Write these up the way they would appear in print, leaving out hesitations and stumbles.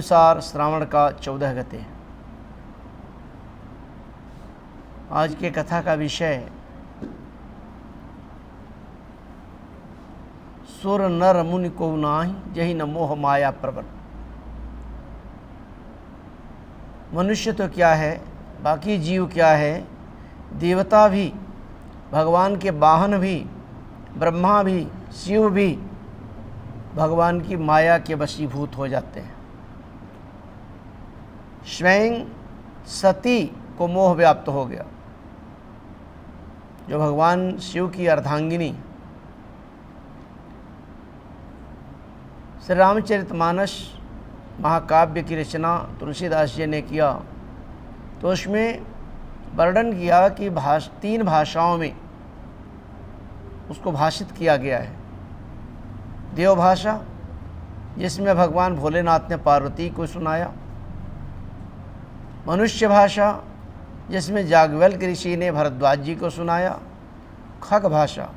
अनुसार श्रावण का 14 गते है। आज के कथा का विषय सुर नर मुनि को नाही जही न मोह माया प्रबल। मनुष्य तो क्या है, बाकी जीव क्या है, देवता भी, भगवान के वाहन भी, ब्रह्मा भी, शिव भी भगवान की माया के वशीभूत हो जाते हैं। स्वयं सती को मोह व्याप्त हो गया, जो भगवान शिव की अर्धांगिनी। श्री रामचरितमानस महाकाव्य की रचना तुलसीदास जी ने किया, तो उसमें वर्णन किया कि 3 भाषाओं में उसको भाषित किया गया है। देव भाषा, जिसमें भगवान भोलेनाथ ने पार्वती को सुनाया। मनुष्य भाषा, जिसमें याज्ञवल्क्य ऋषि ने भरद्वाज जी को सुनाया। खग भाषा,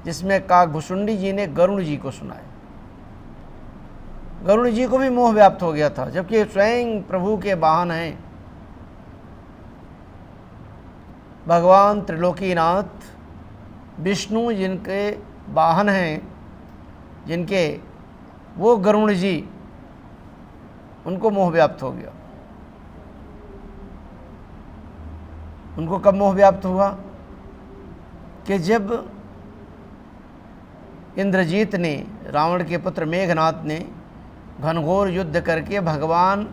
जिसमें काकभुसुंडी जी ने गरुड़ जी को सुनाया। गरुड़ जी को भी मोह व्याप्त हो गया था, जबकि स्वयं प्रभु के वाहन हैं। भगवान त्रिलोकीनाथ विष्णु जिनके वाहन हैं, जिनके वो गरुड़ जी, उनको मोह व्याप्त हो गया। उनको कब मोह व्याप्त हुआ कि जब इंद्रजीत ने, रावण के पुत्र मेघनाथ ने घनघोर युद्ध करके भगवान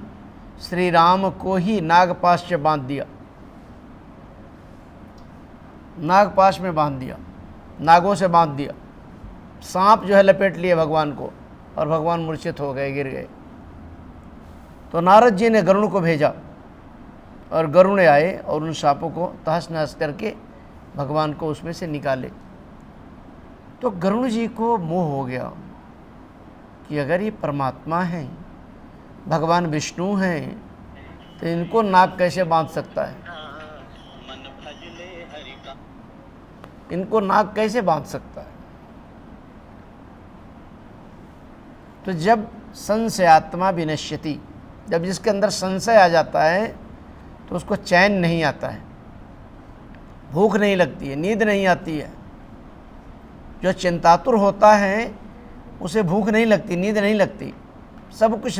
श्री राम को ही नागपाश से बांध दिया, नागपाश में बांध दिया, नागों से बांध दिया। सांप जो है लपेट लिए भगवान को, और भगवान मूर्छित हो गए, गिर गए। तो नारद जी ने गरुड़ को भेजा, और गरुड़ आए और उन सांपों को तहस नहस करके भगवान को उसमें से निकाले। तो गरुड़ जी को मोह हो गया कि अगर ये परमात्मा हैं, भगवान विष्णु हैं, तो इनको नाग कैसे बांध सकता है, इनको नाग कैसे बांध सकता है। तो जब संशयात्मा विनश्यति, जब जिसके अंदर संशय आ जाता है तो उसको चैन नहीं आता है, भूख नहीं लगती है, नींद नहीं आती है। जो चिंतातुर होता है उसे भूख नहीं लगती, नींद नहीं लगती, सब कुछ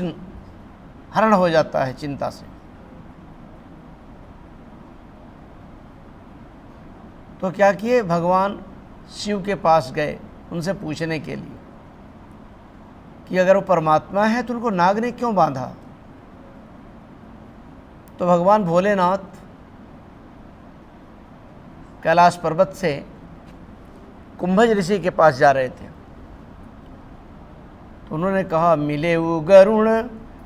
हरण हो जाता है चिंता से। तो क्या किए, भगवान शिव के पास गए उनसे पूछने के लिए कि अगर वो परमात्मा है तो उनको नाग ने क्यों बांधा। तो भगवान भोलेनाथ कैलाश पर्वत से कुंभज ऋषि के पास जा रहे थे, तो उन्होंने कहा, मिले उ गरुण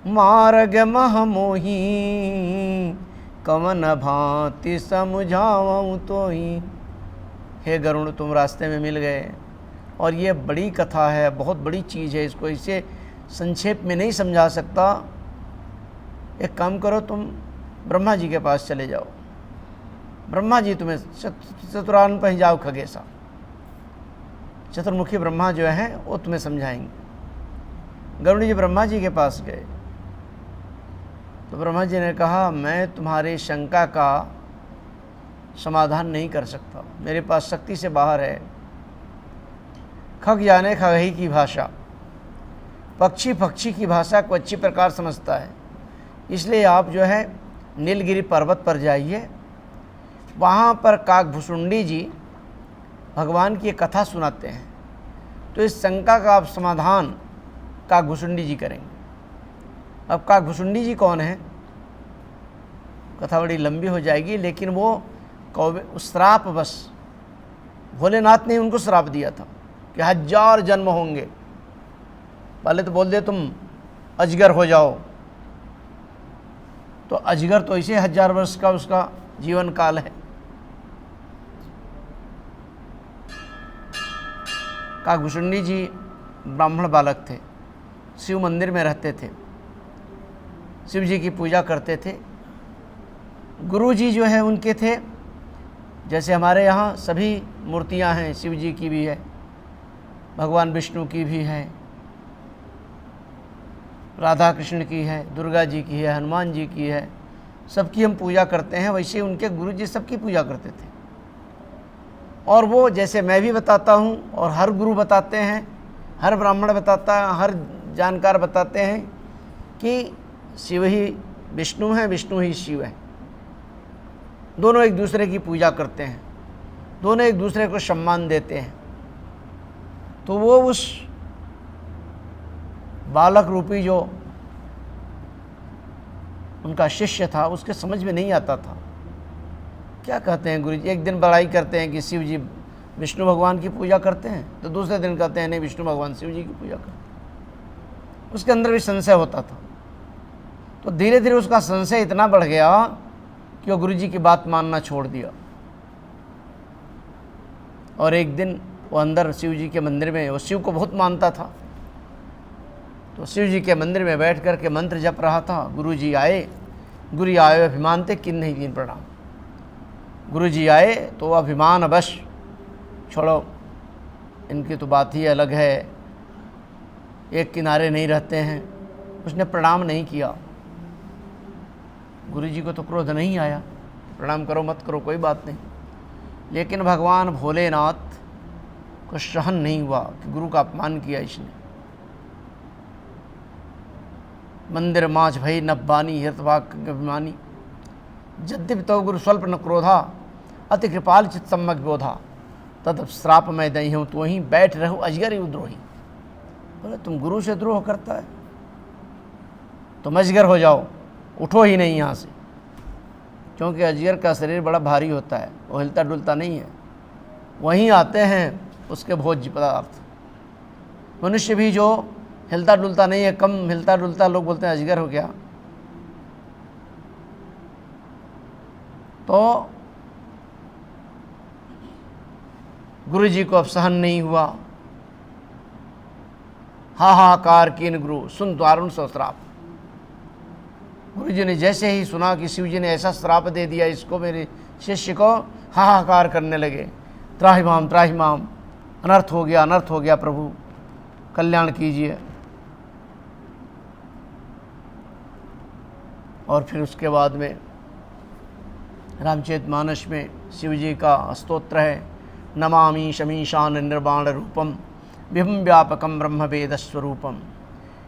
मार्ग महमोही, कवन भांति समझाऊं तो ही। हे गरुण, तुम रास्ते में मिल गए, और ये बड़ी कथा है, बहुत बड़ी चीज़ है, इसको इसे संक्षेप में नहीं समझा सकता। एक काम करो, तुम ब्रह्मा जी के पास चले जाओ, ब्रह्मा जी तुम्हें चतुरान पह जाओ खगेसा, चतुर्मुखी ब्रह्मा जो है वो तुम्हें समझाएंगे। गरुड़ जी ब्रह्मा जी के पास गए, तो ब्रह्मा जी ने कहा, मैं तुम्हारी शंका का समाधान नहीं कर सकता, मेरे पास शक्ति से बाहर है। खग जाने खगही की भाषा, पक्षी पक्षी की भाषा को अच्छी प्रकार समझता है, इसलिए आप जो है नीलगिरी पर्वत पर जाइए, वहाँ पर काकभुसुंडी जी भगवान की कथा सुनाते हैं, तो इस शंका का आप समाधान काकभुसुंडी जी करेंगे। अब काकभुसुंडी जी कौन है, कथा बड़ी लंबी हो जाएगी, लेकिन वो श्राप बस भोलेनाथ ने उनको श्राप दिया था कि 1000 जन्म होंगे। पहले तो बोल दे तुम अजगर हो जाओ, तो अजगर तो इसे 1000 वर्ष का उसका जीवन काल है। काकभुसुंडी जी ब्राह्मण बालक थे, शिव मंदिर में रहते थे, शिव जी की पूजा करते थे। गुरु जी जो है उनके थे, जैसे हमारे यहाँ सभी मूर्तियाँ हैं, शिव जी की भी है, भगवान विष्णु की भी है, राधा कृष्ण की है, दुर्गा जी की है, हनुमान जी की है, सबकी हम पूजा करते हैं। वैसे उनके गुरु जी सबकी पूजा करते थे। और वो जैसे मैं भी बताता हूँ और हर गुरु बताते हैं, हर ब्राह्मण बताता है, हर जानकार बताते हैं कि शिव ही विष्णु है, विष्णु ही शिव है। दोनों एक दूसरे की पूजा करते हैं, दोनों एक दूसरे को सम्मान देते हैं। तो वो उस बालक रूपी जो उनका शिष्य था, उसके समझ में नहीं आता था। क्या कहते हैं गुरु जी, एक दिन बड़ाई करते हैं कि शिव जी विष्णु भगवान की पूजा करते हैं, तो दूसरे दिन कहते हैं नहीं, विष्णु भगवान शिव जी की पूजा करते हैं। उसके अंदर भी संशय होता था। तो धीरे धीरे उसका संशय इतना बढ़ गया कि वो गुरु जी की बात मानना छोड़ दिया। और एक दिन वो अंदर शिव जी के मंदिर में, वो शिव को बहुत मानता था, तो शिव जी के मंदिर में बैठ कर के मंत्र जप रहा था। गुरु जी आए, गुरु आए अभिमान ते किन नहीं दीन प्रणाम। गुरु जी आए तो अभिमान अवश छोड़ो, इनकी तो बात ही अलग है, एक किनारे नहीं रहते हैं। उसने प्रणाम नहीं किया। गुरु जी को तो क्रोध नहीं आया, प्रणाम करो मत करो कोई बात नहीं, लेकिन भगवान भोलेनाथ को सहन नहीं हुआ कि गुरु का अपमान किया इसने। मंदिर माच भई नब्बानी हितवाक्यभिमानी, यद्यपि तो गुरु स्वल्प न क्रोधा, अति कृपाल चित सम्यक बोधा, तद श्राप मैं दई हूँ, तो वहीं बैठ रहो अजगर द्रोही। बोले तुम गुरु से द्रोह करता है, तुम अजगर हो जाओ, उठो ही नहीं यहाँ से। क्योंकि अजगर का शरीर बड़ा भारी होता है, वो हिलता डुलता नहीं है। वहीं आते हैं उसके भोज्य पदार्थ। मनुष्य भी जो हिलता डुलता नहीं है, कम हिलता डुलता, लोग बोलते हैं अजगर हो गया। तो गुरु जी को अब सहन नहीं हुआ। हाहाकार कीन गुरु सुन दारुण सो श्राप। गुरु जी ने जैसे ही सुना कि शिव जी ने ऐसा श्राप दे दिया इसको, मेरे शिष्य को, हाहाकार करने लगे, त्राहि माम, अनर्थ हो गया, अनर्थ हो गया, प्रभु कल्याण कीजिए। और फिर उसके बाद में रामचरितमानस में शिव जी का स्तोत्र है, नमामि शमीशान निर्वाण रूपम विभुम व्यापकम ब्रह्म वेद स्वरूपम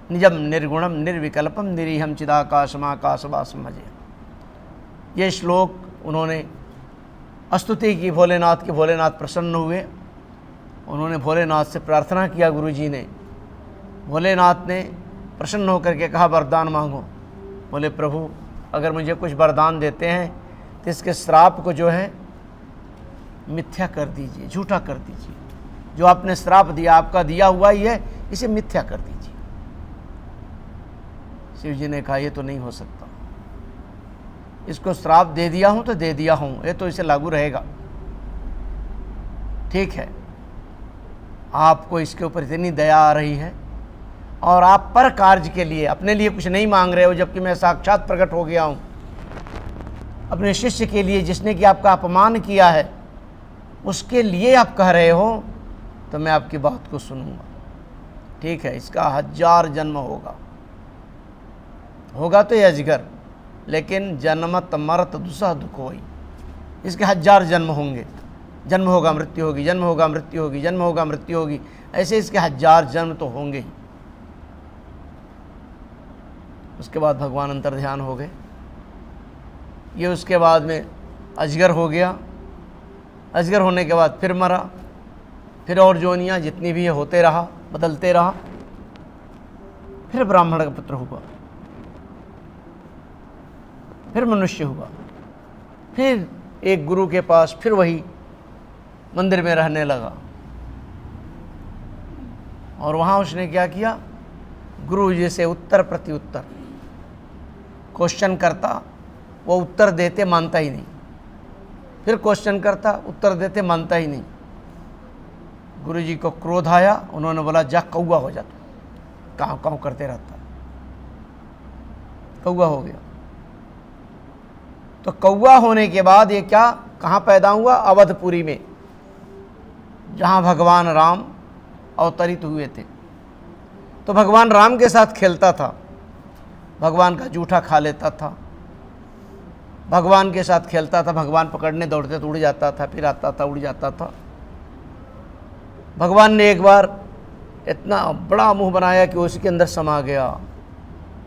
निजम निर्गुणम निर्विकल्पम निरीहम चिदाकाशमाकाशवासम भजे। ये श्लोक उन्होंने स्तुति की भोलेनाथ की। भोलेनाथ प्रसन्न हुए, उन्होंने भोलेनाथ से प्रार्थना किया। गुरु जी ने, भोलेनाथ ने प्रसन्न होकर के कहा वरदान मांगो। बोले प्रभु अगर मुझे कुछ वरदान देते हैं तो इसके श्राप को जो है मिथ्या कर दीजिए, झूठा कर दीजिए। जो आपने श्राप दिया, आपका दिया हुआ ही है, इसे मिथ्या कर दीजिए। शिव जी ने कहा ये तो नहीं हो सकता, इसको श्राप दे दिया हूं तो दे दिया हूं, ये तो इसे लागू रहेगा। ठीक है, आपको इसके ऊपर इतनी दया आ रही है और आप पर कार्य के लिए अपने लिए कुछ नहीं मांग रहे हो, जबकि मैं साक्षात प्रकट हो गया हूं अपने शिष्य के लिए जिसने कि आपका अपमान किया है, उसके लिए आप कह रहे हो, तो मैं आपकी बात को सुनूंगा। ठीक है, इसका 1000 जन्म होगा तो ये अजगर, लेकिन जन्मत मरत दुसह दुख होई, इसके 1000 जन्म होंगे। जन्म होगा मृत्यु होगी, जन्म होगा मृत्यु होगी, जन्म होगा मृत्यु होगी, ऐसे इसके 1000 जन्म तो होंगे ही। उसके बाद भगवान अंतर ध्यान हो गए। ये उसके बाद में अजगर हो गया। अजगर होने के बाद फिर मरा, फिर और जोनियाँ जितनी भी होते रहा, बदलते रहा। फिर ब्राह्मण का पुत्र हुआ, फिर मनुष्य हुआ, फिर एक गुरु के पास, फिर वही मंदिर में रहने लगा। और वहाँ उसने क्या किया, गुरु जी से उत्तर प्रति उत्तर क्वेश्चन करता, वो उत्तर देते मानता ही नहीं, फिर क्वेश्चन करता, उत्तर देते मानता ही नहीं। गुरु जी को क्रोध आया, उन्होंने बोला जा कौवा हो जा, तू काँव काँव करते रहता। कौवा हो गया। तो कौवा होने के बाद ये क्या, कहाँ पैदा हुआ, अवधपुरी में, जहाँ भगवान राम अवतरित हुए थे। तो भगवान राम के साथ खेलता था, भगवान का जूठा खा लेता था, भगवान के साथ खेलता था, भगवान पकड़ने दौड़ते तो उड़ जाता था, फिर आता था उड़ जाता था। भगवान ने एक बार इतना बड़ा मुंह बनाया कि उसके अंदर समा गया।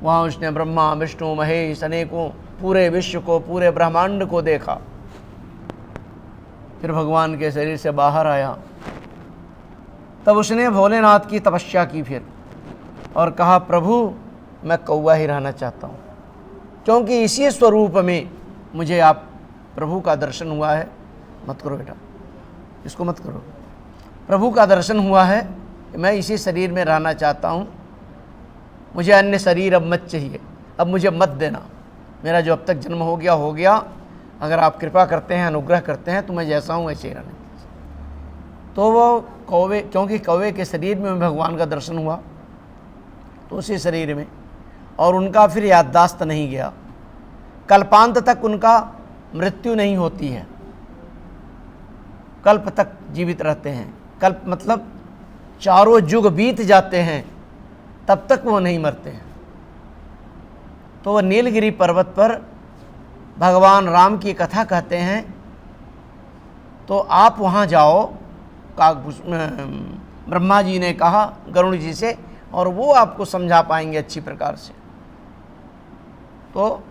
वहाँ उसने ब्रह्मा विष्णु महेश अनेकों पूरे विश्व को, पूरे ब्रह्मांड को देखा। फिर भगवान के शरीर से बाहर आया, तब उसने भोलेनाथ की तपस्या की फिर, और कहा प्रभु मैं कौवा ही रहना चाहता हूँ, क्योंकि इसी स्वरूप में मुझे आप प्रभु का दर्शन हुआ है। मत करो बेटा, इसको मत करो। प्रभु का दर्शन हुआ है, मैं इसी शरीर में रहना चाहता हूँ, मुझे अन्य शरीर अब मत चाहिए, अब मुझे मत देना, मेरा जो अब तक जन्म हो गया, अगर आप कृपा करते हैं, अनुग्रह करते हैं तो मैं जैसा हूँ वैसे ही रहने दीजिए। तो वो कौवे, क्योंकि कौवे के शरीर में भगवान का दर्शन हुआ, तो उसी शरीर में, और उनका फिर याददाश्त नहीं गया, कल्पांत तक उनका मृत्यु नहीं होती है, कल्प तक जीवित रहते हैं। कल्प मतलब चारों युग बीत जाते हैं, तब तक वो नहीं मरते हैं। तो वह नीलगिरी पर्वत पर भगवान राम की कथा कहते हैं, तो आप वहाँ जाओ, ब्रह्मा जी ने कहा गरुड़ जी से, और वो आपको समझा पाएंगे अच्छी प्रकार से। तो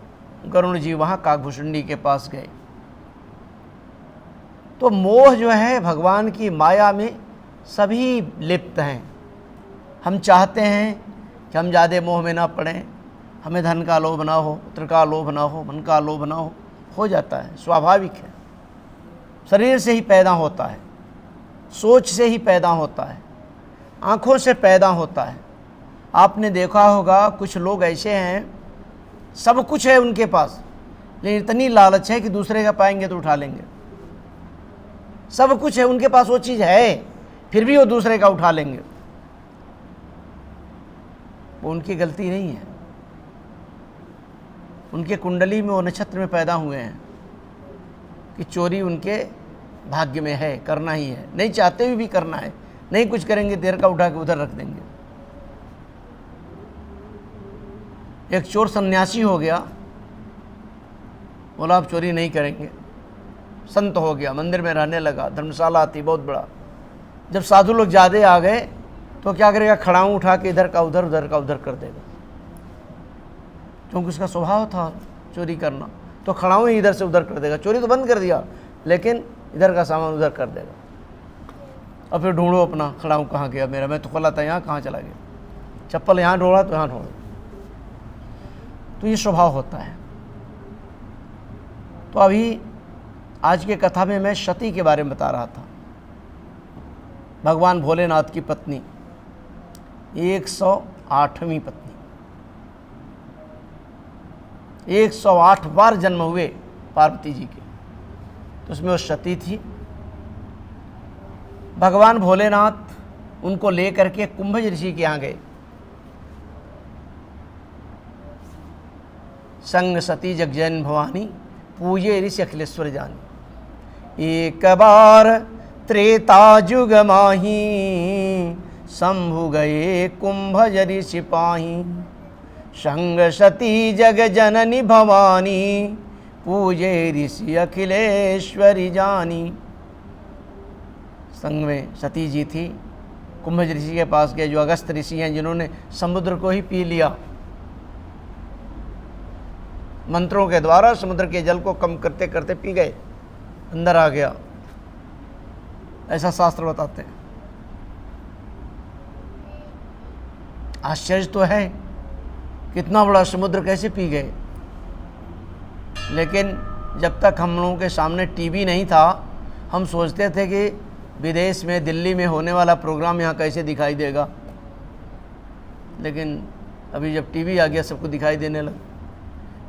गरुड़ जी वहाँ काकभूषुंडी के पास गए। तो मोह जो है भगवान की माया में सभी लिप्त हैं। हम चाहते हैं कि हम ज़्यादा मोह में ना पड़ें, हमें धन का लोभ ना हो, पुत्र का लोभ ना हो, मन का लोभ ना हो जाता है, स्वाभाविक है, शरीर से ही पैदा होता है, सोच से ही पैदा होता है, आँखों से पैदा होता है। आपने देखा होगा कुछ लोग ऐसे हैं, सब कुछ है उनके पास, लेकिन इतनी लालच है कि दूसरे का पाएंगे तो उठा लेंगे। सब कुछ है उनके पास, वो चीज़ है, फिर भी वो दूसरे का उठा लेंगे। वो उनकी गलती नहीं है, उनके कुंडली में वो नक्षत्र में पैदा हुए हैं कि चोरी उनके भाग्य में है, करना ही है, नहीं चाहते हुए भी करना है, नहीं कुछ करेंगे देर का उठा के उधर रख देंगे। एक चोर सन्यासी हो गया, बोला आप चोरी नहीं करेंगे, संत हो गया, मंदिर में रहने लगा, धर्मशाला आती बहुत बड़ा। जब साधु लोग ज़्यादा आ गए तो क्या करेगा, खड़ाऊँ उठा के इधर का उधर, उधर का उधर कर देगा, क्योंकि उसका स्वभाव था चोरी करना। तो खड़ाऊँ ही इधर से उधर कर देगा, चोरी तो बंद कर दिया लेकिन इधर का सामान उधर कर देगा। और फिर ढूंढो अपना खड़ाऊँ कहाँ गया मेरा, मैं तो खोला था यहाँ, कहाँ चला गया, चप्पल यहाँ ढोड़ा तो यहाँ ढोड़ा। तो ये स्वभाव होता है। तो अभी आज के कथा में मैं सती के बारे में बता रहा था, भगवान भोलेनाथ की पत्नी, 108वीं पत्नी, 108 बार जन्म हुए पार्वती जी के, तो उसमें वो सती थी। भगवान भोलेनाथ उनको लेकर के कुंभज ऋषि के यहाँ गए। संग सती जगजैन भवानी, पूजे ऋषि अखिलेश्वर जानी। एक बार त्रेता जुग माही, शंभु गए कुंभज ऋषि पाही। संग सती जग जननी भवानी, पूजे ऋषि अखिलेश्वरी जानी। संग में सती जी थी, कुंभज ऋषि के पास गए, जो अगस्त ऋषि हैं, जिन्होंने समुद्र को ही पी लिया, मंत्रों के द्वारा समुद्र के जल को कम करते करते पी गए, अंदर आ गया, ऐसा शास्त्र बताते हैं। आश्चर्य तो है, कितना बड़ा समुद्र कैसे पी गए। लेकिन जब तक हम लोगों के सामने टीवी नहीं था, हम सोचते थे कि विदेश में, दिल्ली में होने वाला प्रोग्राम यहाँ कैसे दिखाई देगा। लेकिन अभी जब टीवी आ गया, सबको दिखाई देने लगा।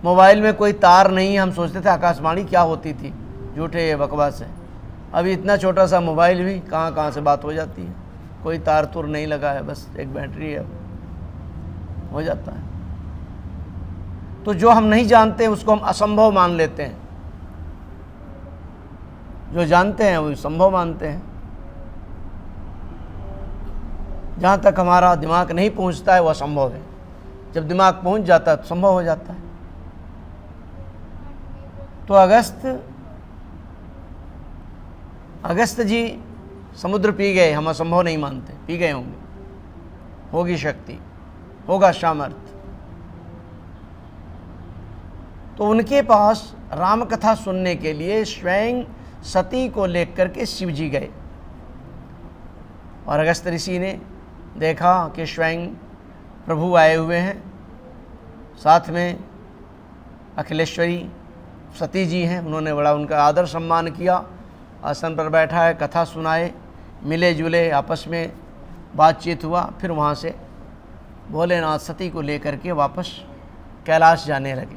मोबाइल में कोई तार नहीं, हम सोचते थे आकाशवाणी क्या होती थी, झूठे ये बकवास है। अभी इतना छोटा सा मोबाइल भी कहाँ कहाँ से बात हो जाती है, कोई तार तुर नहीं लगा है, बस एक बैटरी है, हो जाता है। तो जो हम नहीं जानते उसको हम असंभव मान लेते हैं, जो जानते हैं वो संभव मानते हैं। जहाँ तक हमारा दिमाग नहीं पहुँचता है वो असंभव है। जब दिमाग पहुंच जाता है तो संभव हो जाता है। तो अगस्त जी समुद्र पी गए, हम असंभव नहीं मानते, पी गए होंगे, होगी शक्ति, होगा सामर्थ्य। तो उनके पास राम कथा सुनने के लिए स्वयं सती को लेकर के शिव जी गए। और अगस्त ऋषि ने देखा कि स्वयं प्रभु आए हुए हैं, साथ में अखिलेश्वरी सती जी हैं। उन्होंने बड़ा उनका आदर सम्मान किया, आसन पर बैठा है, कथा सुनाए, मिले जुले, आपस में बातचीत हुआ। फिर वहाँ से भोलेनाथ सती को लेकर के वापस कैलाश जाने लगे।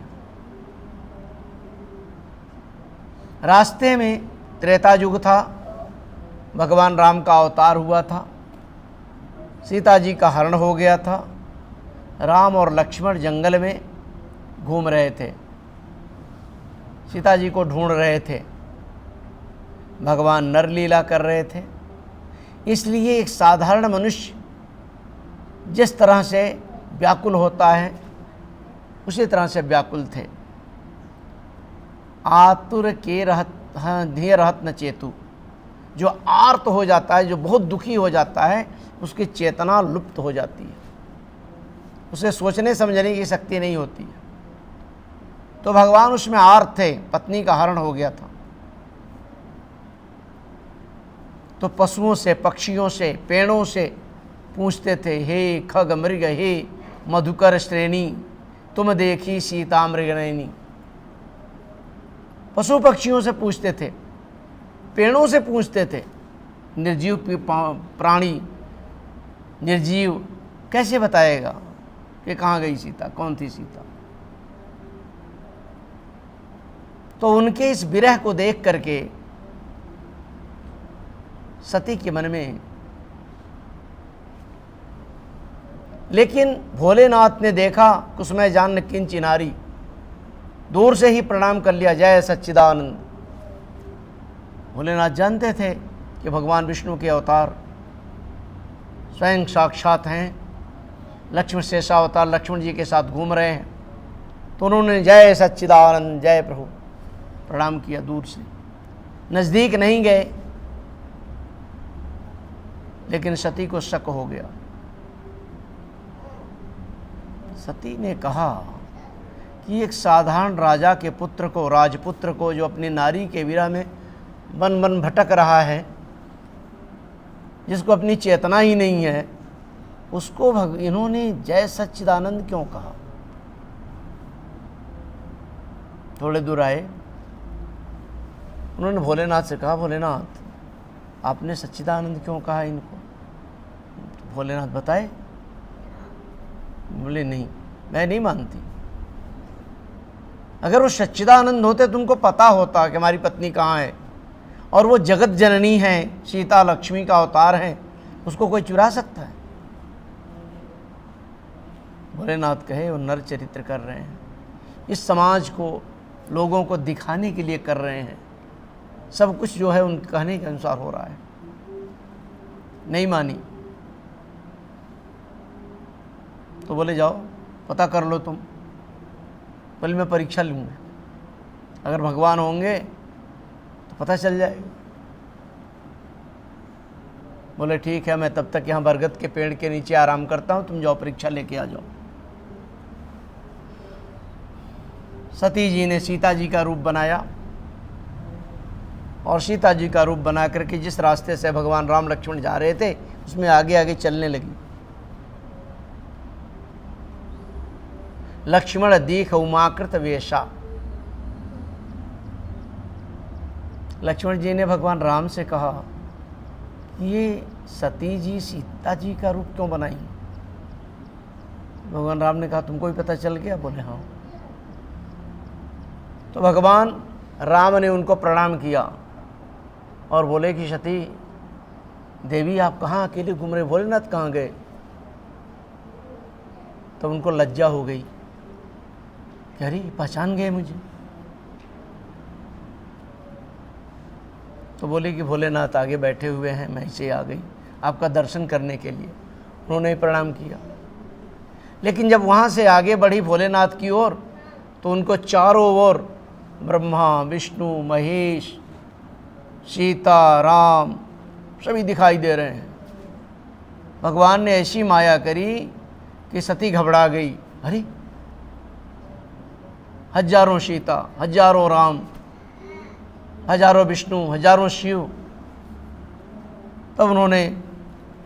रास्ते में त्रेता युग था, भगवान राम का अवतार हुआ था, सीता जी का हरण हो गया था, राम और लक्ष्मण जंगल में घूम रहे थे, सीता जी को ढूंढ रहे थे, भगवान नरलीला कर रहे थे। इसलिए एक साधारण मनुष्य जिस तरह से व्याकुल होता है उसी तरह से व्याकुल थे। आतुर के रहत धिय रहत न चेतु, जो आर्त हो जाता है, जो बहुत दुखी हो जाता है, उसकी चेतना लुप्त हो जाती है, उसे सोचने समझने की शक्ति नहीं होती है। तो भगवान उसमें आर्त थे, पत्नी का हरण हो गया था। तो पशुओं से, पक्षियों से, पेड़ों से पूछते थे, हे खग मृग, हे मधुकर श्रेणी, तुम देखी सीता मृगनयनी। पशु पक्षियों से पूछते थे, पेड़ों से पूछते थे। निर्जीव प्राणी, निर्जीव कैसे बताएगा कि कहाँ गई सीता, कौन थी सीता। तो उनके इस विरह को देख करके सती के मन में, लेकिन भोलेनाथ ने देखा, कुसुमै जान किंच नारी, दूर से ही प्रणाम कर लिया, जय सच्चिदानंद। भोलेनाथ जानते थे कि भगवान विष्णु के अवतार स्वयं साक्षात हैं, लक्ष्मण शेषावतार लक्ष्मण जी के साथ घूम रहे हैं। तो उन्होंने जय सच्चिदानंद, जय प्रभु प्रणाम किया दूर से, नज़दीक नहीं गए। लेकिन सती को शक हो गया। सती ने कहा कि एक साधारण राजा के पुत्र को, राजपुत्र को, जो अपनी नारी के विरह में बन बन भटक रहा है, जिसको अपनी चेतना ही नहीं है, उसको इन्होंने जय सच्चिदानंद क्यों कहा। थोड़े दूर आए, उन्होंने भोलेनाथ से कहा, भोलेनाथ आपने सच्चिदानंद क्यों कहा इनको। तो भोलेनाथ बताए। बोले नहीं, मैं नहीं मानती। अगर वो सच्चिदानंद होते, तुमको पता होता कि हमारी पत्नी कहाँ है, और वो जगत जननी है, सीता लक्ष्मी का अवतार है, उसको कोई चुरा सकता है। भोलेनाथ कहे वो नर चरित्र कर रहे हैं, इस समाज को, लोगों को दिखाने के लिए कर रहे हैं, सब कुछ जो है उनके कहने के अनुसार हो रहा है। नहीं मानी। तो बोले जाओ पता कर लो तुम। बोले मैं परीक्षा लूँगा, अगर भगवान होंगे तो पता चल जाएगा। बोले ठीक है, मैं तब तक यहाँ बरगद के पेड़ के नीचे आराम करता हूँ, तुम जाओ परीक्षा लेके आ जाओ। सती जी ने सीता जी का रूप बनाया, और सीता जी का रूप बना करके जिस रास्ते से भगवान राम लक्ष्मण जा रहे थे, उसमें आगे आगे चलने लगी। लक्ष्मण दीख उमाकृत वेशा। लक्ष्मण जी ने भगवान राम से कहा, ये सती जी सीता जी का रूप क्यों बनाई। भगवान राम ने कहा, तुमको भी पता चल गया। बोले हाँ। तो भगवान राम ने उनको प्रणाम किया और बोले कि सती देवी आप कहाँ अकेले घूम रहे, भोलेनाथ कहाँ गए। तो उनको लज्जा हो गई कि अरे पहचान गए मुझे। तो बोले कि भोलेनाथ आगे बैठे हुए हैं, मैं इसे आ गई आपका दर्शन करने के लिए। उन्होंने प्रणाम किया। लेकिन जब वहाँ से आगे बढ़ी भोलेनाथ की ओर तो उनको चारों ओर ब्रह्मा, विष्णु, महेश, सीता, राम सभी दिखाई दे रहे हैं। भगवान ने ऐसी माया करी कि सती घबरा गई। अरे हजारों सीता, हजारों राम, हजारों विष्णु, हजारों शिव। तब उन्होंने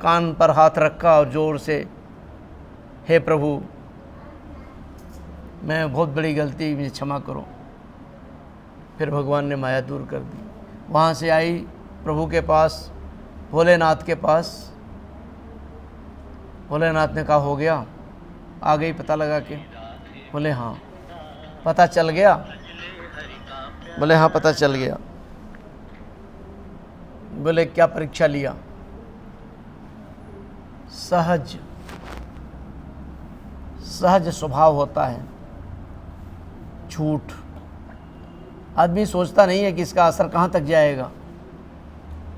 कान पर हाथ रखा और जोर से, हे प्रभु, मैं बहुत बड़ी गलती, मुझे क्षमा करो। फिर भगवान ने माया दूर कर दी। वहाँ से आई प्रभु के पास, भोलेनाथ के पास। भोलेनाथ ने कहा, हो गया, आ गई पता लगा के? बोले हाँ। पता चल गया? बोले हाँ पता चल गया। बोले क्या परीक्षा लिया? सहज स्वभाव होता है झूठ। आदमी सोचता नहीं है कि इसका असर कहाँ तक जाएगा,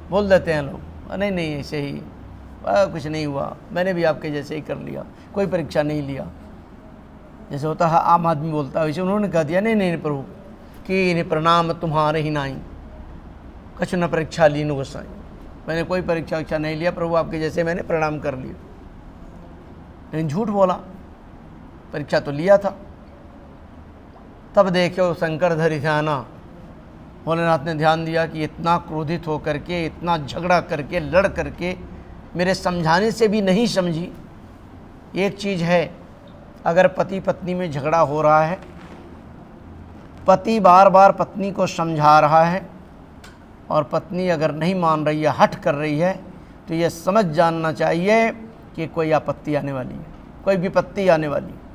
बोल देते हैं लोग, नहीं नहीं ऐसे ही, कुछ नहीं हुआ, मैंने भी आपके जैसे ही कर लिया, कोई परीक्षा नहीं लिया। जैसे होता है आम आदमी बोलता है, वैसे उन्होंने कह दिया, नहीं नहीं प्रभु कि इन्हें प्रणाम तुम्हारे ही नाई, कछ न परीक्षा ली न गोसाई, मैंने कोई परीक्षा नहीं लिया प्रभु, आपके जैसे मैंने प्रणाम कर लिया। लेकिन झूठ बोला, परीक्षा तो लिया था। तब देखो शंकर धरि ध्याना, भोलेनाथ ने ध्यान दिया कि इतना क्रोधित होकर के, इतना झगड़ा करके, लड़ करके, मेरे समझाने से भी नहीं समझी। एक चीज़ है, अगर पति पत्नी में झगड़ा हो रहा है, पति बार बार पत्नी को समझा रहा है और पत्नी अगर नहीं मान रही है, हठ कर रही है, तो ये समझ जानना चाहिए कि कोई आपत्ति आने वाली है, कोई विपत्ति आने वाली है।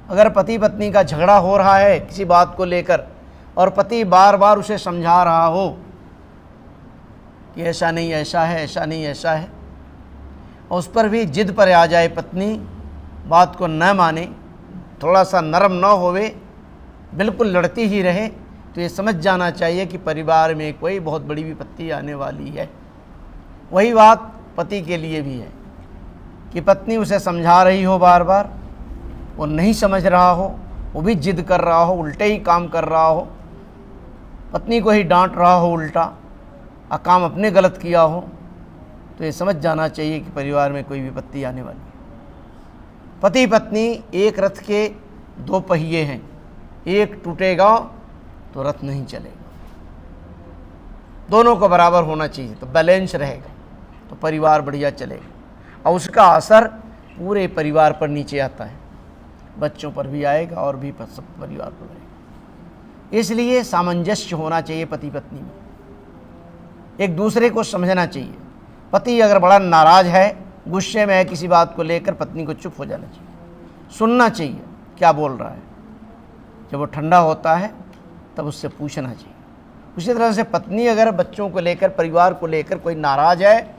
अगर पति पत्नी का झगड़ा हो रहा है किसी बात को लेकर और पति बार बार उसे समझा रहा हो कि ऐसा नहीं ऐसा है, ऐसा नहीं ऐसा है, और उस पर भी जिद पर आ जाए पत्नी, बात को न माने, थोड़ा सा नरम न होवे, बिल्कुल लड़ती ही रहे, तो ये समझ जाना चाहिए कि परिवार में कोई बहुत बड़ी विपत्ति आने वाली है। वही बात पति के लिए भी है कि पत्नी उसे समझा रही हो, बार बार वो नहीं समझ रहा हो, वो भी जिद कर रहा हो, उल्टे ही काम कर रहा हो, पत्नी को ही डांट रहा हो उल्टा, और काम अपने गलत किया हो, तो ये समझ जाना चाहिए कि परिवार में कोई विपत्ति आने वाली है। पति पत्नी एक रथ के दो पहिए हैं, एक टूटेगा तो रथ नहीं चलेगा, दोनों को बराबर होना चाहिए, तो बैलेंस रहेगा, तो परिवार बढ़िया चलेगा, और उसका असर पूरे परिवार पर नीचे आता है, बच्चों पर भी आएगा और भी सब परिवार पर आएगा। इसलिए सामंजस्य होना चाहिए पति पत्नी में, एक दूसरे को समझना चाहिए। पति अगर बड़ा नाराज़ है, गुस्से में है किसी बात को लेकर, पत्नी को चुप हो जाना चाहिए, सुनना चाहिए क्या बोल रहा है। जब वो ठंडा होता है तब उससे पूछना चाहिए। उसी तरह से पत्नी अगर बच्चों को लेकर, परिवार को लेकर कोई नाराज़ है,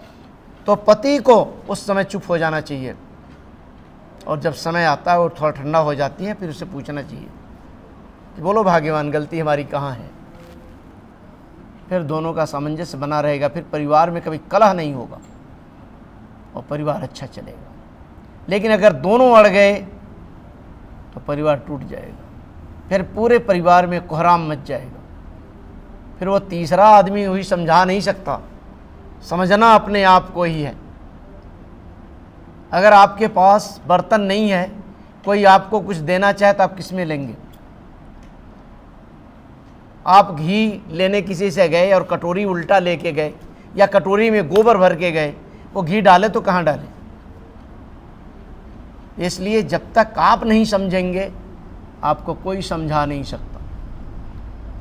तो पति को उस समय चुप हो जाना चाहिए, और जब समय आता है वो थोड़ा ठंडा हो जाती है, फिर उससे पूछना चाहिए कि बोलो भाग्यवान, गलती हमारी कहाँ है। फिर दोनों का सामंजस्य बना रहेगा, फिर परिवार में कभी कलह नहीं होगा और परिवार अच्छा चलेगा। लेकिन अगर दोनों अड़ गए तो परिवार टूट जाएगा, फिर पूरे परिवार में कोहराम मच जाएगा। फिर वो तीसरा आदमी हुई समझा नहीं सकता, समझना अपने आप को ही है। अगर आपके पास बर्तन नहीं है, कोई आपको कुछ देना चाहे तो आप किस में लेंगे? आप घी लेने किसी से गए और कटोरी उल्टा लेके गए, या कटोरी में गोबर भर के गए, वो घी डाले तो कहाँ डाले? इसलिए जब तक आप नहीं समझेंगे, आपको कोई समझा नहीं सकता।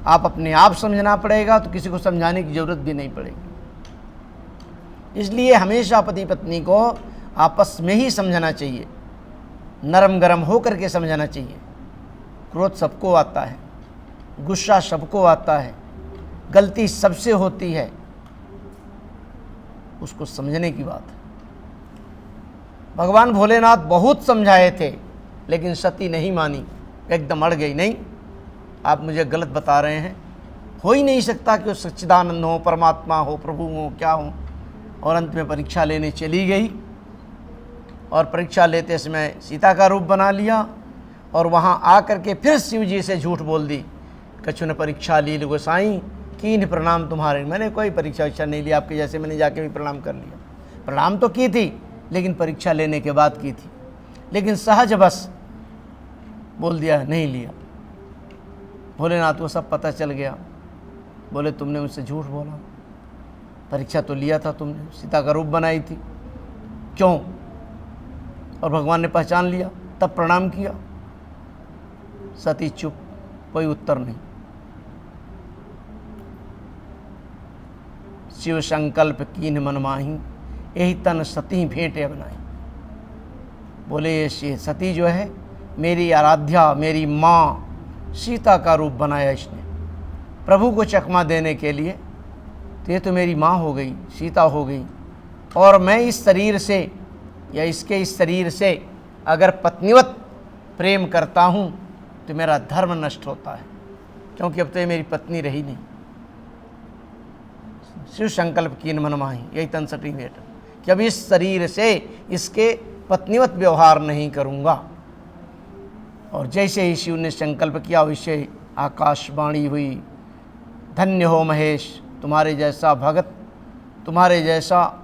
आप अपने आप समझना पड़ेगा, तो किसी को समझाने की ज़रूरत भी नहीं पड़ेगी। इसलिए हमेशा पति पत्नी को आपस में ही समझना चाहिए, नरम गरम हो करके समझाना चाहिए। क्रोध सबको आता है, गुस्सा सबको आता है, गलती सबसे होती है, उसको समझने की बात है। भगवान भोलेनाथ बहुत समझाए थे, लेकिन सती नहीं मानी, एकदम अड़ गई। नहीं, आप मुझे गलत बता रहे हैं, हो ही नहीं सकता कि वो सच्चिदानंद हो, परमात्मा हो, प्रभु हो, क्या हो। और अंत में परीक्षा लेने चली गई और परीक्षा लेते समय सीता का रूप बना लिया और वहाँ आकर के फिर शिव जी से झूठ बोल दी। कछु ने परीक्षा ली गोसाई कीन प्रणाम तुम्हारे। मैंने कोई परीक्षा नहीं लिया, आपके जैसे मैंने जाके भी प्रणाम कर लिया। प्रणाम तो की थी लेकिन परीक्षा लेने के बाद की थी, लेकिन सहज बस बोल दिया नहीं लिया। भोलेनाथ को सब पता चल गया। बोले तुमने मुझसे झूठ बोला, परीक्षा तो लिया था तुमने, सीता का रूप बनाई थी, क्यों? और भगवान ने पहचान लिया तब प्रणाम किया। सती चुप, कोई उत्तर नहीं। शिव संकल्प कीन मन माही, यही तन सती भेंटे बनाई। बोले ये सती जो है मेरी आराध्या, मेरी माँ सीता का रूप बनाया इसने प्रभु को चकमा देने के लिए। तो ये तो मेरी माँ हो गई, सीता हो गई, और मैं इस शरीर से या इसके इस शरीर से अगर पत्नीवत प्रेम करता हूँ तो मेरा धर्म नष्ट होता है, क्योंकि अब तो ये मेरी पत्नी रही नहीं। शिव संकल्प कीन मन माही, यही तन सती भेंट, कि अब इस शरीर से इसके पत्नीवत व्यवहार नहीं करूँगा। और जैसे ही शिव ने संकल्प किया वैसे आकाशवाणी हुई, धन्य हो महेश, तुम्हारे जैसा भगत, तुम्हारे जैसा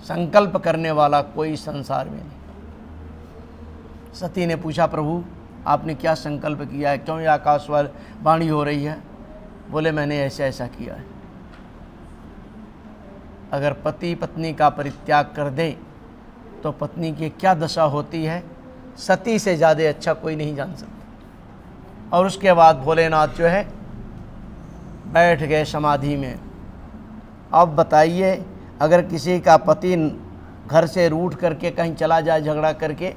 संकल्प करने वाला कोई संसार में नहीं। सती ने पूछा प्रभु आपने क्या संकल्प किया है, क्यों ये आकाशवाणी हो रही है? बोले मैंने ऐसा ऐसा किया है। अगर पति पत्नी का परित्याग कर दे तो पत्नी की क्या दशा होती है, सती से ज़्यादा अच्छा कोई नहीं जान सकता। और उसके बाद भोलेनाथ जो है बैठ गए समाधि में। अब बताइए, अगर किसी का पति घर से रूठ करके कहीं चला जाए झगड़ा करके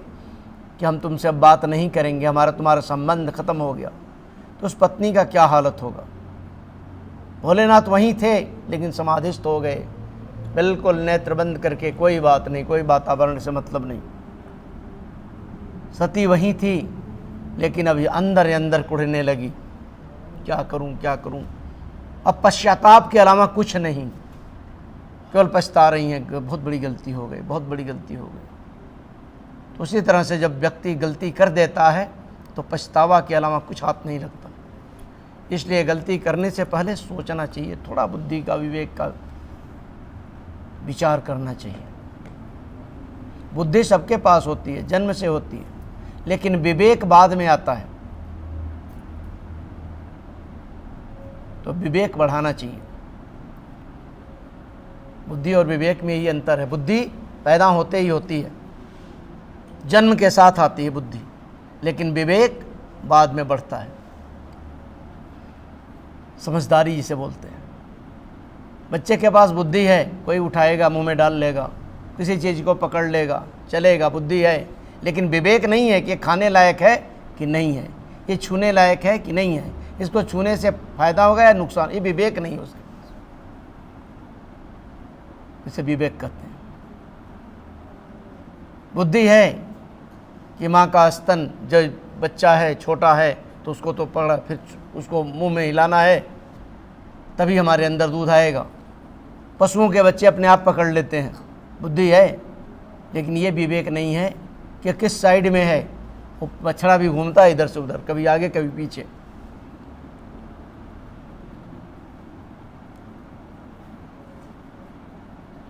कि हम तुमसे अब बात नहीं करेंगे, हमारा तुम्हारा संबंध खत्म हो गया, तो उस पत्नी का क्या हालत होगा? भोलेनाथ वहीं थे लेकिन समाधिस्थ हो गए, बिल्कुल नेत्र बंद करके, कोई बात नहीं, कोई वातावरण से मतलब नहीं। सती वहीं थी लेकिन अभी अंदर अंदर कुढ़ने लगी, क्या करूं क्या करूं। अब पश्चाताप के अलावा कुछ नहीं, केवल पछता रही हैं कि बहुत बड़ी गलती हो गई, बहुत बड़ी गलती हो गई। तो उसी तरह से जब व्यक्ति गलती कर देता है तो पछतावा के अलावा कुछ हाथ नहीं लगता। इसलिए गलती करने से पहले सोचना चाहिए, थोड़ा बुद्धि का, विवेक का विचार करना चाहिए। बुद्धि सबके पास होती है, जन्म से होती है, लेकिन विवेक बाद में आता है। तो विवेक बढ़ाना चाहिए। बुद्धि और विवेक में ही अंतर है। बुद्धि पैदा होते ही होती है, जन्म के साथ आती है बुद्धि, लेकिन विवेक बाद में बढ़ता है। समझदारी जिसे बोलते हैं। बच्चे के पास बुद्धि है, कोई उठाएगा मुंह में डाल लेगा, किसी चीज़ को पकड़ लेगा, चलेगा, बुद्धि है। लेकिन विवेक नहीं है कि ये खाने लायक है कि नहीं है, ये छूने लायक है कि नहीं है, इसको छूने से फायदा होगा या नुकसान, ये विवेक नहीं है उसके पास। इसे विवेक कहते हैं। बुद्धि है कि माँ का स्तन, जो बच्चा है छोटा है तो उसको तो पकड़ा, फिर उसको मुंह में हिलाना है तभी हमारे अंदर दूध आएगा। पशुओं के बच्चे अपने आप पकड़ लेते हैं, बुद्धि है। लेकिन ये विवेक नहीं है कि किस साइड में है। वो बछड़ा भी घूमता है इधर से उधर, कभी आगे कभी पीछे।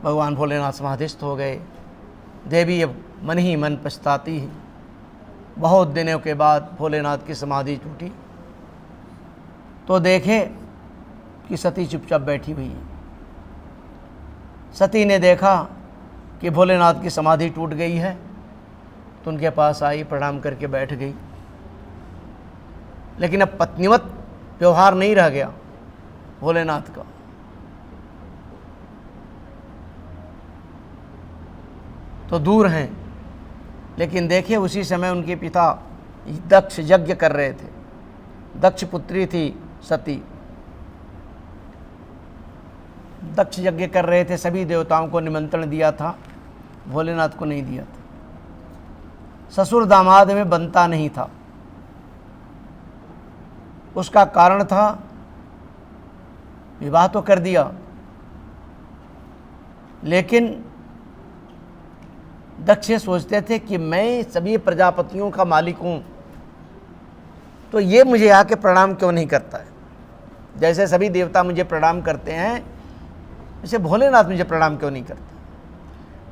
भगवान भोलेनाथ समाधिस्थ हो गए। देवी अब मन ही मन पछताती है। बहुत दिनों के बाद भोलेनाथ की समाधि टूटी तो देखे कि सती चुपचाप बैठी हुई है। सती ने देखा कि भोलेनाथ की समाधि टूट गई है तो उनके पास आई, प्रणाम करके बैठ गई। लेकिन अब पत्नीवत व्यवहार नहीं रह गया भोलेनाथ का। तो दूर हैं, लेकिन देखिए उसी समय उनके पिता दक्ष यज्ञ कर रहे थे। दक्ष पुत्री थी सती। दक्ष यज्ञ कर रहे थे, सभी देवताओं को निमंत्रण दिया था, भोलेनाथ को नहीं दिया था। ससुर दामाद में बनता नहीं था। उसका कारण था विवाह तो कर दिया लेकिन दक्ष सोचते थे कि मैं सभी प्रजापतियों का मालिक हूँ, तो ये मुझे आके प्रणाम क्यों नहीं करता है। जैसे सभी देवता मुझे प्रणाम करते हैं, वैसे भोलेनाथ मुझे प्रणाम क्यों नहीं करते।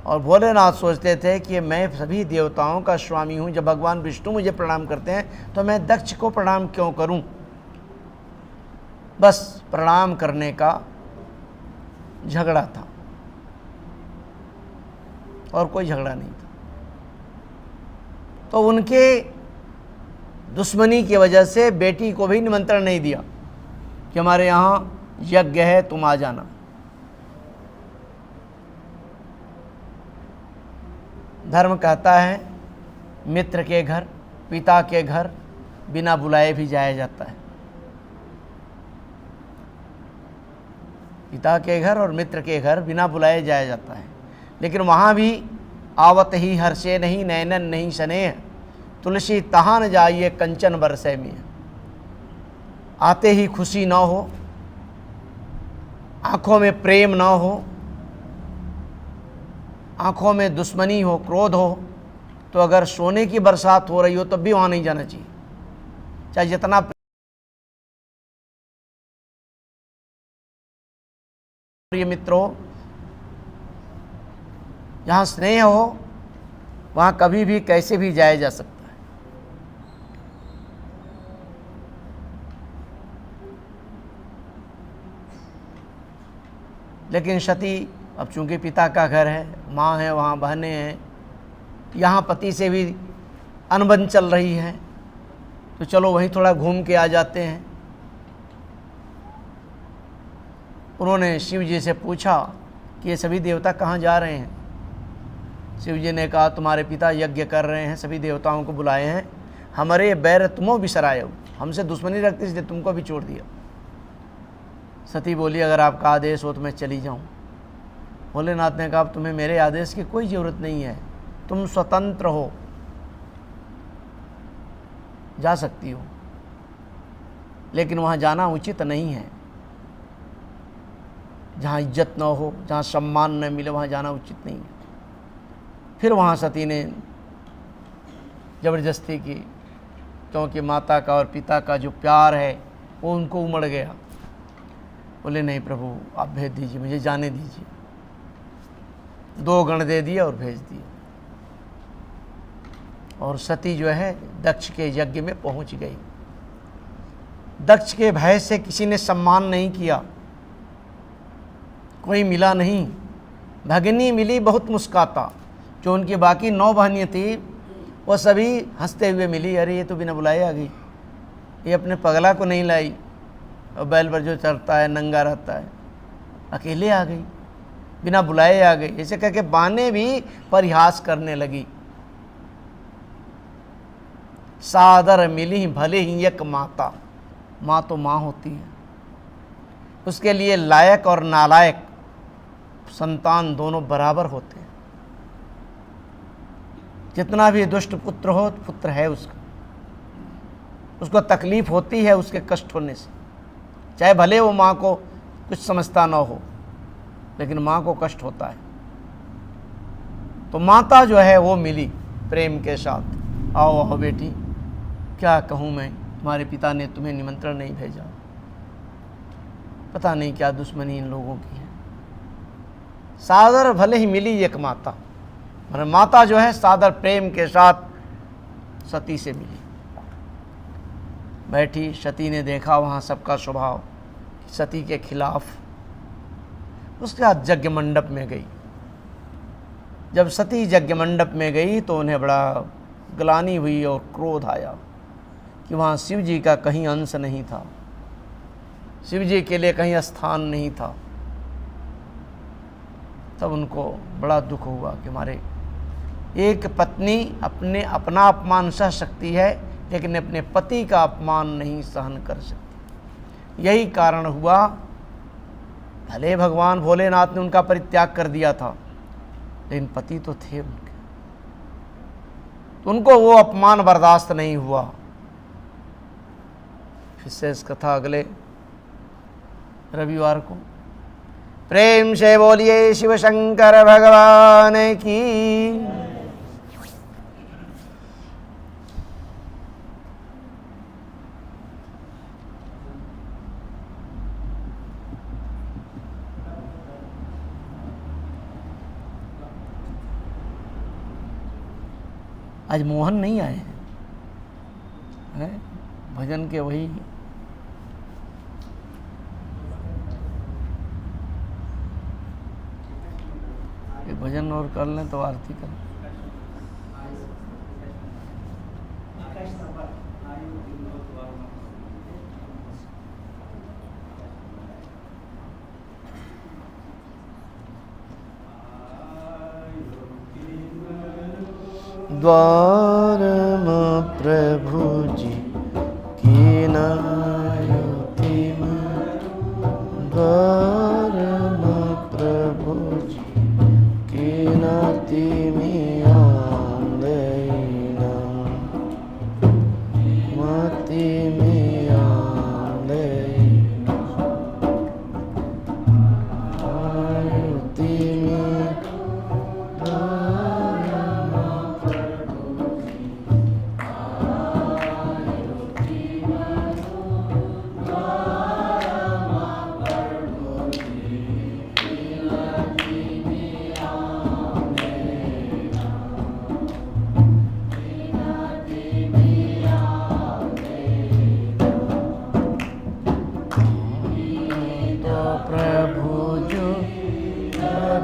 और भोलेनाथ सोचते थे कि मैं सभी देवताओं का स्वामी हूँ, जब भगवान विष्णु मुझे प्रणाम करते हैं तो मैं दक्ष को प्रणाम क्यों करूँ। बस प्रणाम करने का झगड़ा था और कोई झगड़ा नहीं था। तो उनके दुश्मनी की वजह से बेटी को भी निमंत्रण नहीं दिया कि हमारे यहाँ यज्ञ है, तुम आ जाना। धर्म कहता है मित्र के घर, पिता के घर बिना बुलाए भी जाया जाता है। पिता के घर और मित्र के घर बिना बुलाए जाया जाता है, लेकिन वहाँ भी आवत ही हर्षे नहीं, नैनन नहीं स्नेह, तुलसी तहाँ न जाइए कंचन बरसे में। आते ही खुशी ना हो, आँखों में प्रेम ना हो, आँखों में दुश्मनी हो, क्रोध हो, तो अगर सोने की बरसात हो रही हो तब भी वहाँ नहीं जाना चाहिए। चाहे जितना प्रिय मित्र हो, जहाँ स्नेह हो वहाँ कभी भी कैसे भी जाया जा सकता है। लेकिन सती, अब चूंकि पिता का घर है, माँ है, वहाँ बहनें हैं, यहाँ पति से भी अनबन चल रही है, तो चलो वहीं थोड़ा घूम के आ जाते हैं। उन्होंने शिव जी से पूछा कि ये सभी देवता कहाँ जा रहे हैं। शिव जी ने कहा तुम्हारे पिता यज्ञ कर रहे हैं, सभी देवताओं को बुलाए हैं, हमारे बैर तुमो बिसरायो, हमसे दुश्मनी रखते इसलिए तुमको भी छोड़ दिया। सती बोली अगर आपका आदेश हो तो मैं चली जाऊँ। भोलेनाथ ने कहा तुम्हें मेरे आदेश की कोई ज़रूरत नहीं है, तुम स्वतंत्र हो, जा सकती हो, लेकिन वहाँ जाना उचित नहीं है। जहाँ इज्जत न हो, जहाँ सम्मान न मिले, वहाँ जाना उचित नहीं है। फिर वहाँ सती ने ज़बरदस्ती की, क्योंकि माता का और पिता का जो प्यार है वो उनको उमड़ गया। बोले नहीं प्रभु आप भेज दीजिए, मुझे जाने दीजिए। 2 गण दे दिए और भेज दिए। और सती जो है दक्ष के यज्ञ में पहुंच गई। दक्ष के भय से किसी ने सम्मान नहीं किया, कोई मिला नहीं। भगिनी मिली बहुत मुस्काता, जो उनकी बाकी 9 बहनें थी वो सभी हंसते हुए मिली। अरे ये तो बिना बुलाए आ गई, ये अपने पगला को नहीं लाई, और बैल पर जो चढ़ता है नंगा रहता है, अकेले आ गई, बिना बुलाए आ गई। ऐसे करके बाने भी परिहास करने लगी। सादर मिली भले ही एक माता, माँ तो माँ होती है, उसके लिए लायक और नालायक संतान दोनों बराबर होते हैं। जितना भी दुष्ट पुत्र हो, पुत्र है उसका, उसको तकलीफ होती है उसके कष्ट होने से, चाहे भले वो माँ को कुछ समझता ना हो, लेकिन माँ को कष्ट होता है। तो माता जो है वो मिली प्रेम के साथ, आओ आओ बेटी, क्या कहूँ मैं, तुम्हारे पिता ने तुम्हें निमंत्रण नहीं भेजा, पता नहीं क्या दुश्मनी इन लोगों की है। सादर भले ही मिली एक माता, मगर माता जो है सादर प्रेम के साथ सती से मिली। बैठी, सती ने देखा वहाँ सबका स्वभाव सती के खिलाफ, उसके बाद यज्ञ मंडप में गई। जब सती यज्ञ मंडप में गई तो उन्हें बड़ा ग्लानि हुई और क्रोध आया कि वहाँ शिव जी का कहीं अंश नहीं था, शिव जी के लिए कहीं स्थान नहीं था। तब उनको बड़ा दुख हुआ कि हमारे एक पत्नी अपना अपमान सह सकती है, लेकिन अपने पति का अपमान नहीं सहन कर सकती। यही कारण हुआ, भले भगवान भोलेनाथ ने उनका परित्याग कर दिया था, लेकिन पति तो थे उनके, तो उनको वो अपमान बर्दाश्त नहीं हुआ। फिर से इस कथा अगले रविवार को प्रेम से बोलिए शिव शंकर भगवान की। आज मोहन नहीं आए हैं, भजन के वही भजन और कर लें तो आरती कर। द्वारम प्रभु जी की नायुति में, द्वारम प्रभु जी की नाति में आंदेना, मति में आंदेना, आयुति में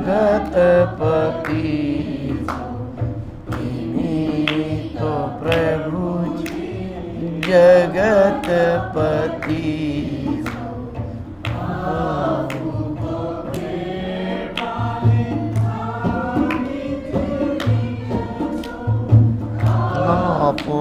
जगतपति, इन्हीं तो प्रभु जगतपति। आपको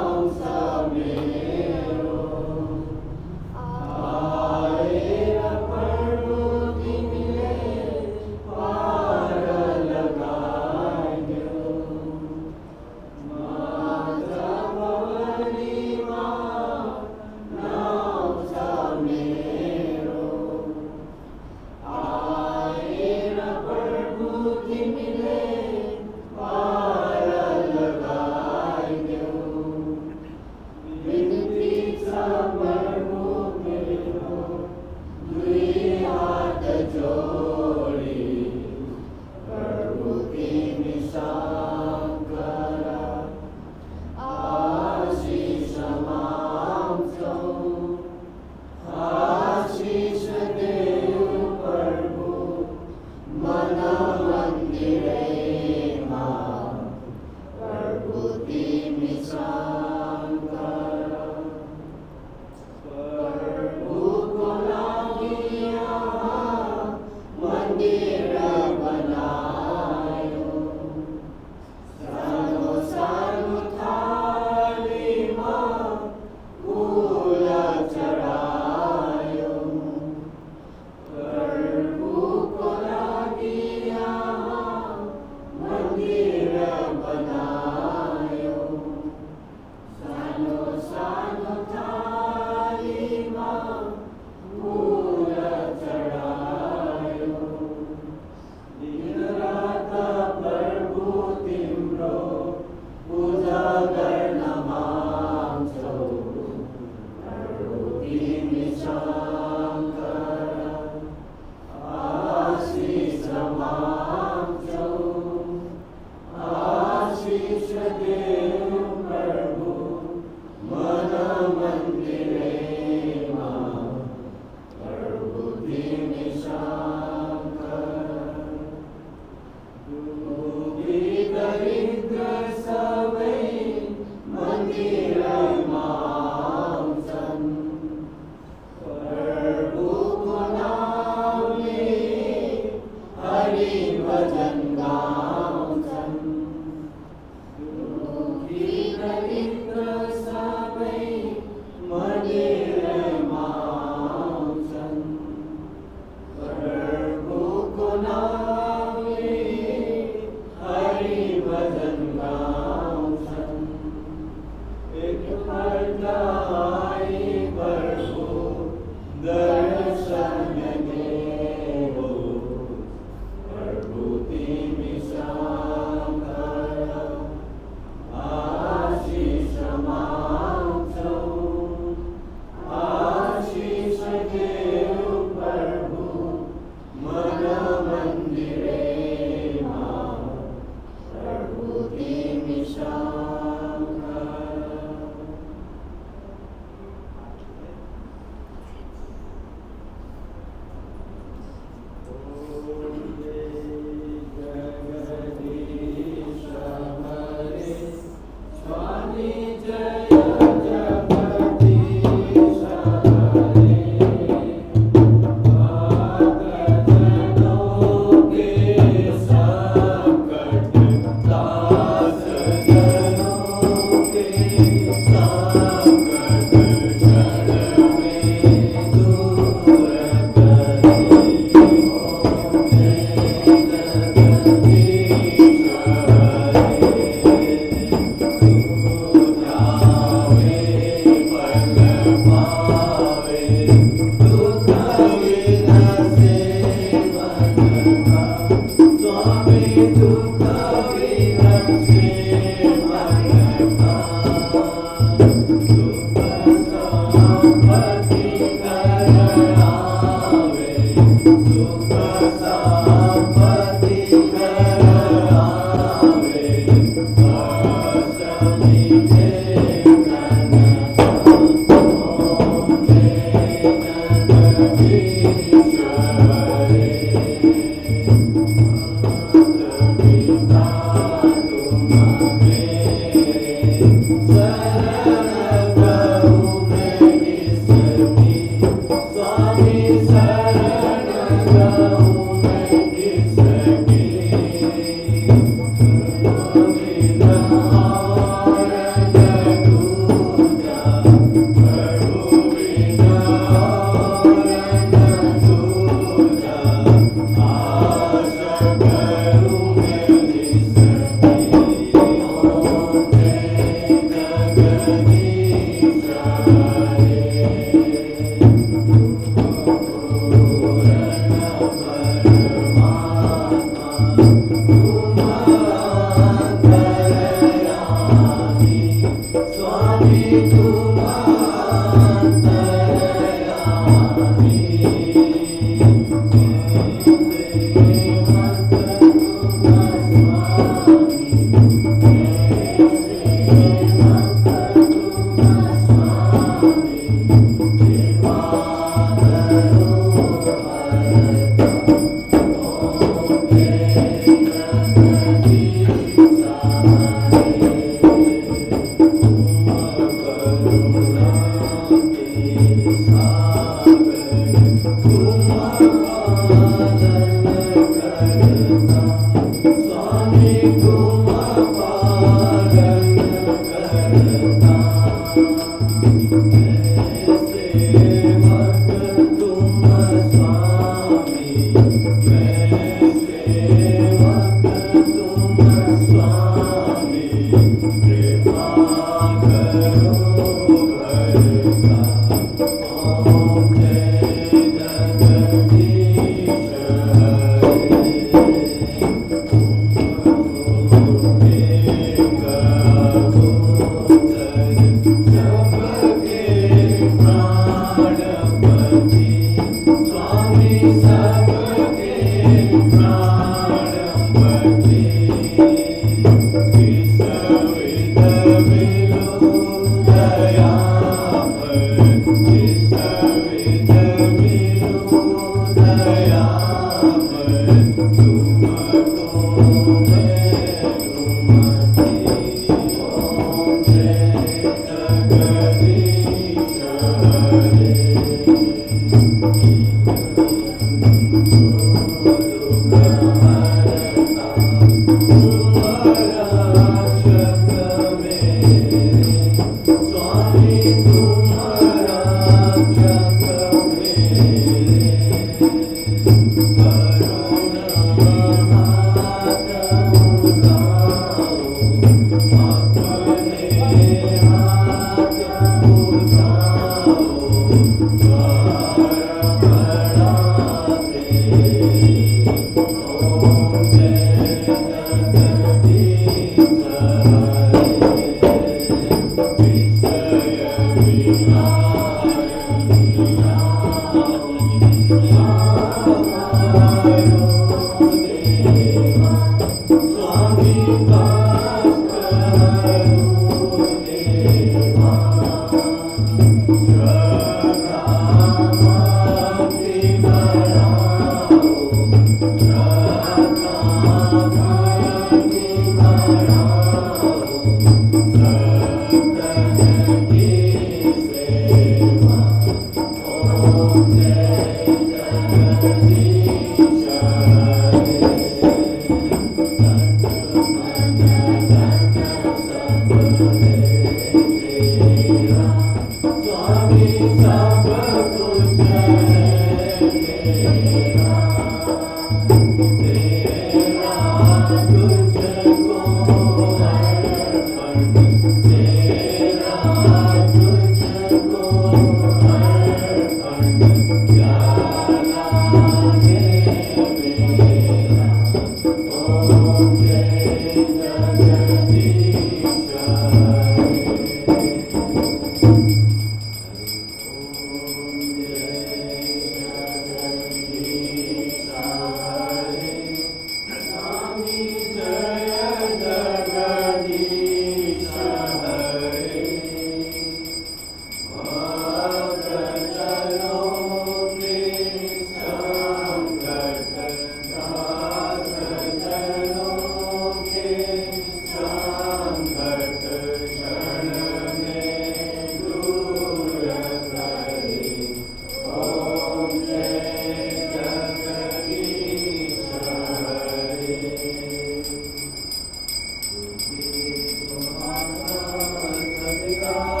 Amen.